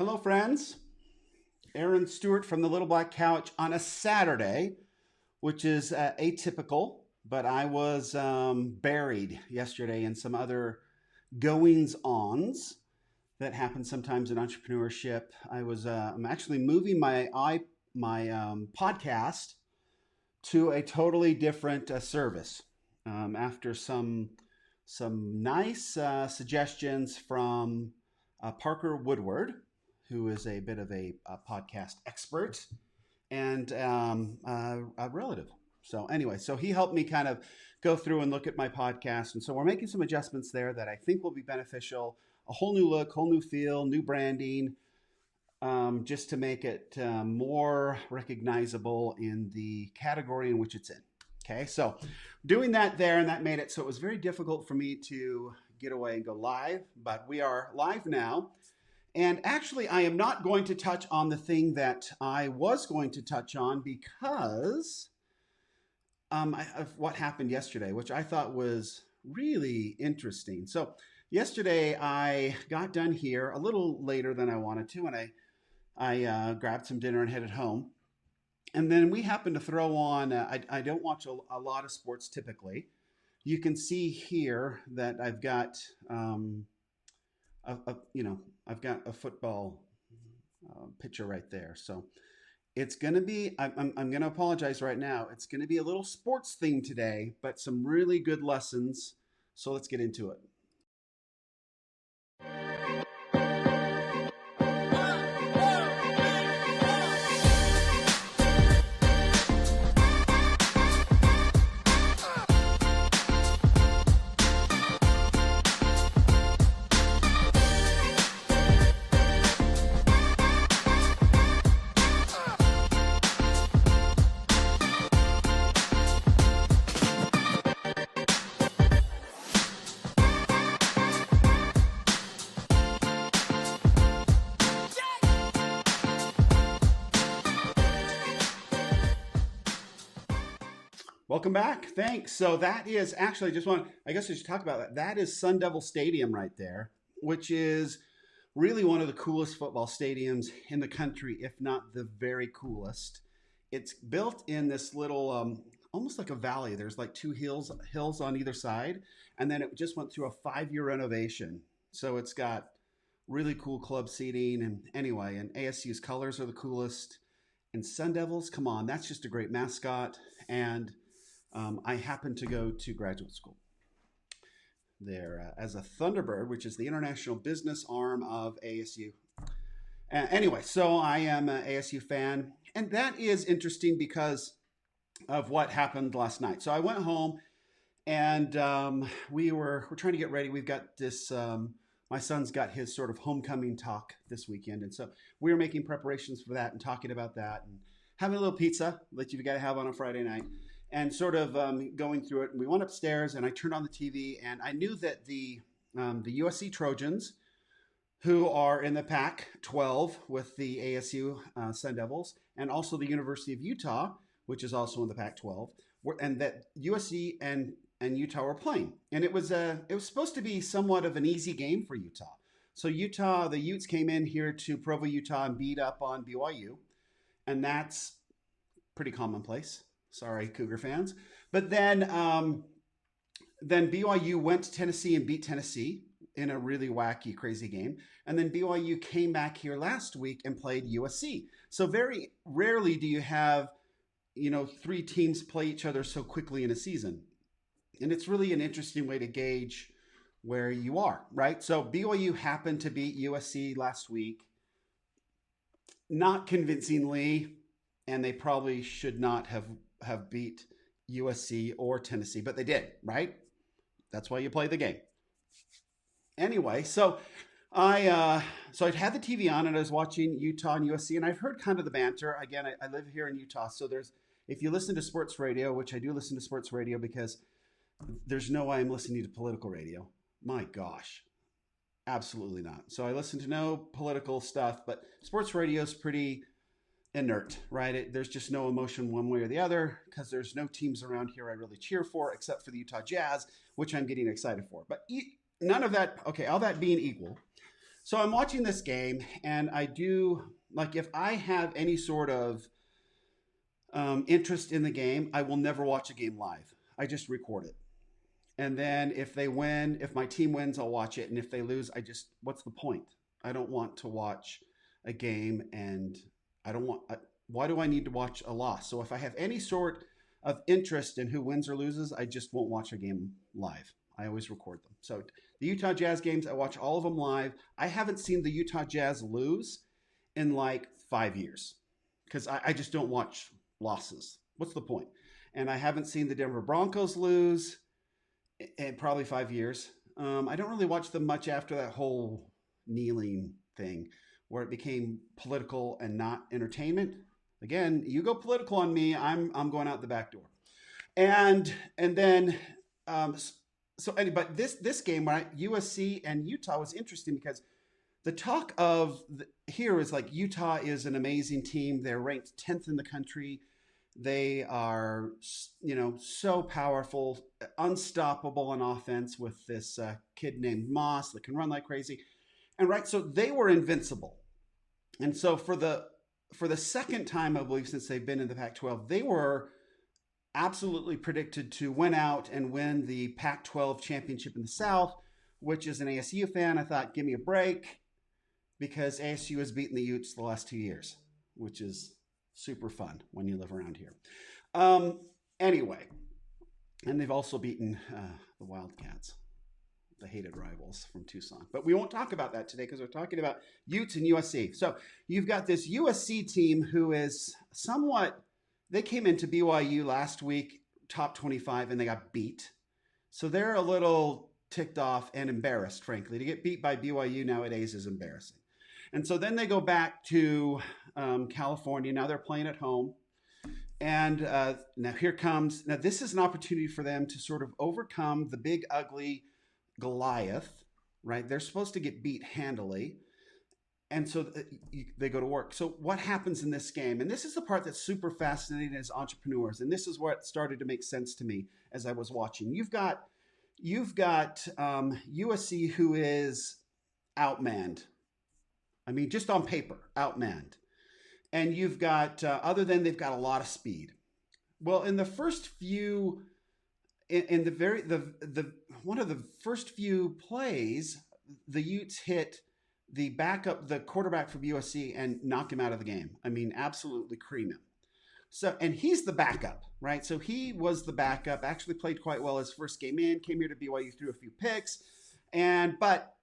Hello, friends. Aaron Stewart from the Little Black Couch on a Saturday, which is atypical, but I was buried yesterday in some other goings ons that happen sometimes in entrepreneurship. I'm actually moving my podcast to a totally different service after some nice suggestions from Parker Woodward, who is a bit of a podcast expert and a relative. So anyway, so he helped me kind of go through and look at my podcast, and so we're making some adjustments there that I think will be beneficial. A whole new look, whole new feel, new branding, just to make it more recognizable in the category in which it's in. Okay, so doing that there, and that made it so it was very difficult for me to get away and go live, but we are live now. And actually, I am not going to touch on the thing that I was going to touch on because of what happened yesterday, which I thought was really interesting. So yesterday, I got done here a little later than I wanted to, and I grabbed some dinner and headed home. And then we happened to throw on, I don't watch a lot of sports typically. You can see here that I've got, I've got a football picture right there. So it's going to be, I'm going to apologize right now. It's going to be a little sports theme today, but some really good lessons. So let's get into it. Welcome back. Thanks. So that is actually I guess I should talk about that. That is Sun Devil Stadium right there, which is really one of the coolest football stadiums in the country, if not the very coolest. It's built in this little, almost like a valley. There's like two hills on either side. And then it just went through a 5-year renovation. So it's got really cool club seating. And anyway, and ASU's colors are the coolest. And Sun Devils, come on, that's just a great mascot. And I happened to go to graduate school there as a Thunderbird, which is the international business arm of ASU. Anyway, so I am an ASU fan, and that is interesting because of what happened last night. So I went home, and we're trying to get ready. We've got this. My son's got his sort of homecoming talk this weekend, and so we were making preparations for that and talking about that and having a little pizza that you've got to have on a Friday night. And sort of going through it. And we went upstairs, and I turned on the TV, and I knew that the USC Trojans, who are in the Pac-12 with the ASU Sun Devils, and also the University of Utah, which is also in the Pac-12, and that USC and Utah were playing. And it was supposed to be somewhat of an easy game for Utah. So Utah, the Utes came in here to Provo, Utah, and beat up on BYU, and that's pretty commonplace. Sorry, Cougar fans. But then BYU went to Tennessee and beat Tennessee in a really wacky, crazy game. And then BYU came back here last week and played USC. So very rarely do you have, three teams play each other so quickly in a season. And it's really an interesting way to gauge where you are, right? So BYU happened to beat USC last week, not convincingly, and they probably should not have beat USC or Tennessee, but they did, right? That's why you play the game. Anyway, so I'd had the TV on and I was watching Utah and USC, and I've heard kind of the banter. Again, I live here in Utah, so if you listen to sports radio, which I do listen to sports radio because there's no way I'm listening to political radio. My gosh, absolutely not. So I listen to no political stuff, but sports radio is pretty inert, right? There's just no emotion one way or the other because there's no teams around here I really cheer for except for the Utah Jazz, which I'm getting excited for. But none of that, okay, all that being equal, So I'm watching this game, and I do like if I have any sort of interest in the game, I will never watch a game live. I just record it. And then if they win, if my team wins, I'll watch it. And if they lose, what's the point? I don't want to watch a game and I don't want, why do I need to watch a loss? So if I have any sort of interest in who wins or loses, I just won't watch a game live. I always record them. So the Utah Jazz games, I watch all of them live. I haven't seen the Utah Jazz lose in like 5 years because I just don't watch losses. What's the point? And I haven't seen the Denver Broncos lose in probably 5 years. I don't really watch them much after that whole kneeling thing where it became political and not entertainment. Again, you go political on me, I'm going out the back door. And then but this game, right, USC and Utah was interesting because the talk of here is like Utah is an amazing team. They're ranked 10th in the country. They are, so powerful, unstoppable on offense with this kid named Moss that can run like crazy. And right, so they were invincible. And so for the second time, I believe, since they've been in the Pac-12, they were absolutely predicted to win out and win the Pac-12 championship in the South, which as an ASU fan, I thought, give me a break, because ASU has beaten the Utes the last 2 years, which is super fun when you live around here. Anyway, and they've also beaten the Wildcats, the hated rivals from Tucson. But we won't talk about that today because we're talking about Utes and USC. So you've got this USC team who is somewhat, they came into BYU last week, top 25, and they got beat. So they're a little ticked off and embarrassed, frankly. To get beat by BYU nowadays is embarrassing. And so then they go back to California. Now they're playing at home. And now this is an opportunity for them to sort of overcome the big, ugly Goliath, right? They're supposed to get beat handily. And so they go to work. So what happens in this game? And this is the part that's super fascinating as entrepreneurs. And this is what started to make sense to me as I was watching. You've got USC who is outmanned. I mean, just on paper, outmanned. And you've got, other than they've got a lot of speed. Well, in the first few, one of the first few plays, the Utes hit the quarterback from USC and knock him out of the game. I mean, absolutely cream him. So, and he's the backup, right? So he was the backup, actually played quite well his first game in, came here to BYU, threw a few picks, but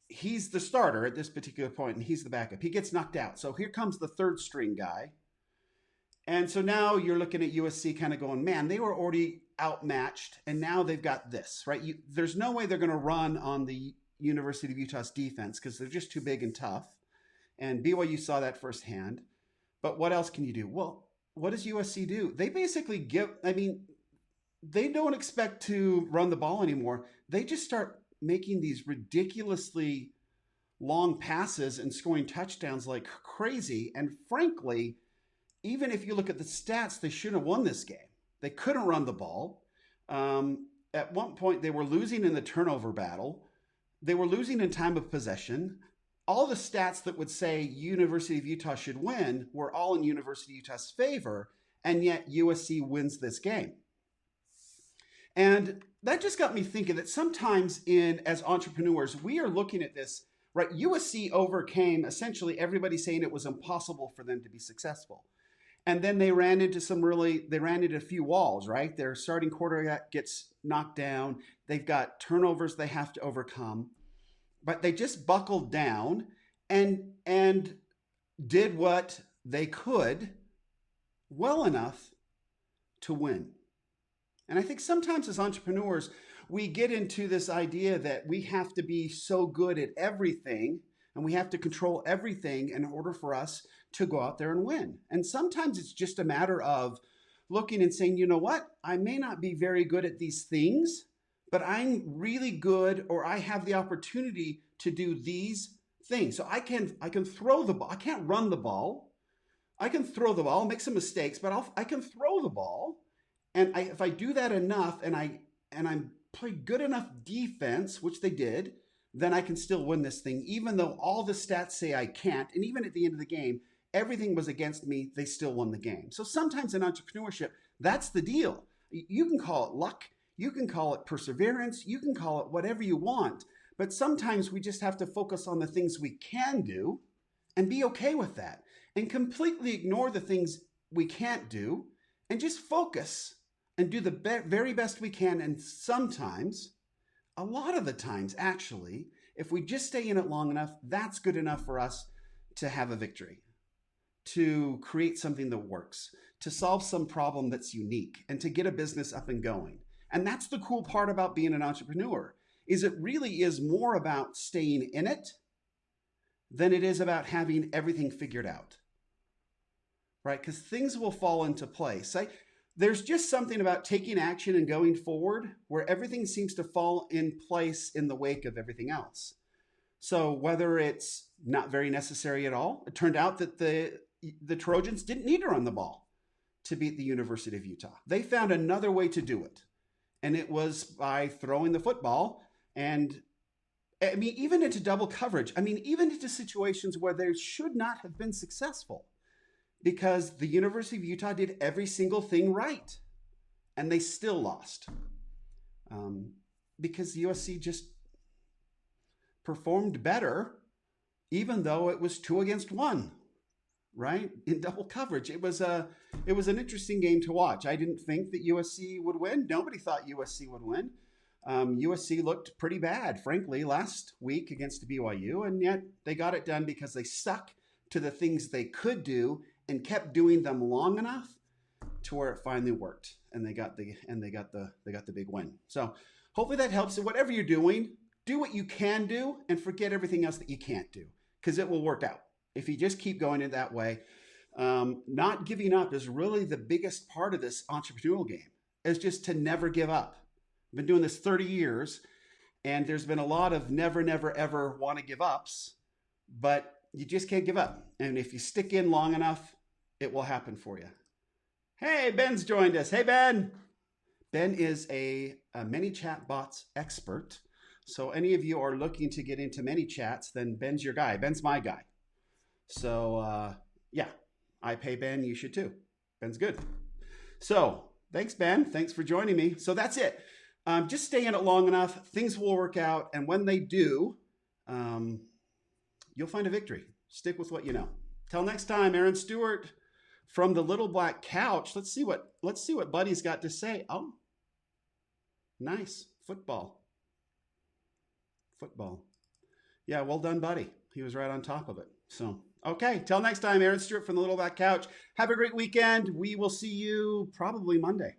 he's the starter at this particular point, and he's the backup. He gets knocked out. So here comes the third string guy. And so now you're looking at USC kind of going, man, they were already outmatched, and now they've got this, right? There's no way they're going to run on the University of Utah's defense because they're just too big and tough. And BYU saw that firsthand. But what else can you do? Well, what does USC do? They basically they don't expect to run the ball anymore. They just start making these ridiculously long passes and scoring touchdowns like crazy. And frankly, even if you look at the stats, they should have won this game. They couldn't run the ball. At one point, they were losing in the turnover battle. They were losing in time of possession. All the stats that would say University of Utah should win were all in University of Utah's favor, and yet USC wins this game. And that just got me thinking that sometimes as entrepreneurs, we are looking at this, right? USC overcame essentially everybody saying it was impossible for them to be successful. And then they ran into a few walls, right? Their starting quarterback gets knocked down. They've got turnovers they have to overcome. But they just buckled down and did what they could well enough to win. And I think sometimes as entrepreneurs, we get into this idea that we have to be so good at everything and we have to control everything in order for us to go out there and win. And sometimes it's just a matter of looking and saying, you know what? I may not be very good at these things, but I'm really good, or I have the opportunity to do these things. So I can throw the ball. I can't run the ball. I can throw the ball, make some mistakes, but I can throw the ball. And if I do that enough and I play good enough defense, which they did, then I can still win this thing, even though all the stats say I can't. And even at the end of the game, everything was against me. They still won the game. So sometimes in entrepreneurship, that's the deal. You can call it luck. You can call it perseverance. You can call it whatever you want. But sometimes we just have to focus on the things we can do and be okay with that and completely ignore the things we can't do and just focus and do the very best we can. And sometimes, a lot of the times, actually, if we just stay in it long enough, that's good enough for us to have a victory, to create something that works, to solve some problem that's unique, and to get a business up and going. And that's the cool part about being an entrepreneur, is it really is more about staying in it than it is about having everything figured out, right? Because things will fall into place. There's just something about taking action and going forward where everything seems to fall in place in the wake of everything else. So whether it's not very necessary at all, it turned out that the Trojans didn't need to run the ball to beat the University of Utah. They found another way to do it. And it was by throwing the football and, I mean, even into double coverage. I mean, even into situations where they should not have been successful because the University of Utah did every single thing right. And they still lost because USC just performed better, even though it was 2 against 1, right? In double coverage. It was an interesting game to watch. I didn't think that USC would win. Nobody thought USC would win. USC looked pretty bad, frankly, last week against BYU, and yet they got it done because they stuck to the things they could do and kept doing them long enough to where it finally worked, and they got the big win. So hopefully that helps. And whatever you're doing, do what you can do and forget everything else that you can't do, because it will work out if you just keep going in that way. Not giving up is really the biggest part of this entrepreneurial game, is just to never give up. I've been doing this 30 years, and there's been a lot of never, never, ever want to give ups, but you just can't give up. And if you stick in long enough, it will happen for you. Hey, Ben's joined us. Hey, Ben. Ben is a ManyChat bots expert. So any of you are looking to get into ManyChats, then Ben's your guy. Ben's my guy. So yeah, I pay Ben. You should too. Ben's good. So thanks, Ben. Thanks for joining me. So that's it. Just stay in it long enough. Things will work out. And when they do, you'll find a victory. Stick with what you know. Till next time, Aaron Stewart from the Little Black Couch. Let's see what Buddy's got to say. Oh, nice. Football. Yeah, well done, Buddy. He was right on top of it. So, okay. Till next time, Aaron Stewart from the Little Black Couch. Have a great weekend. We will see you probably Monday.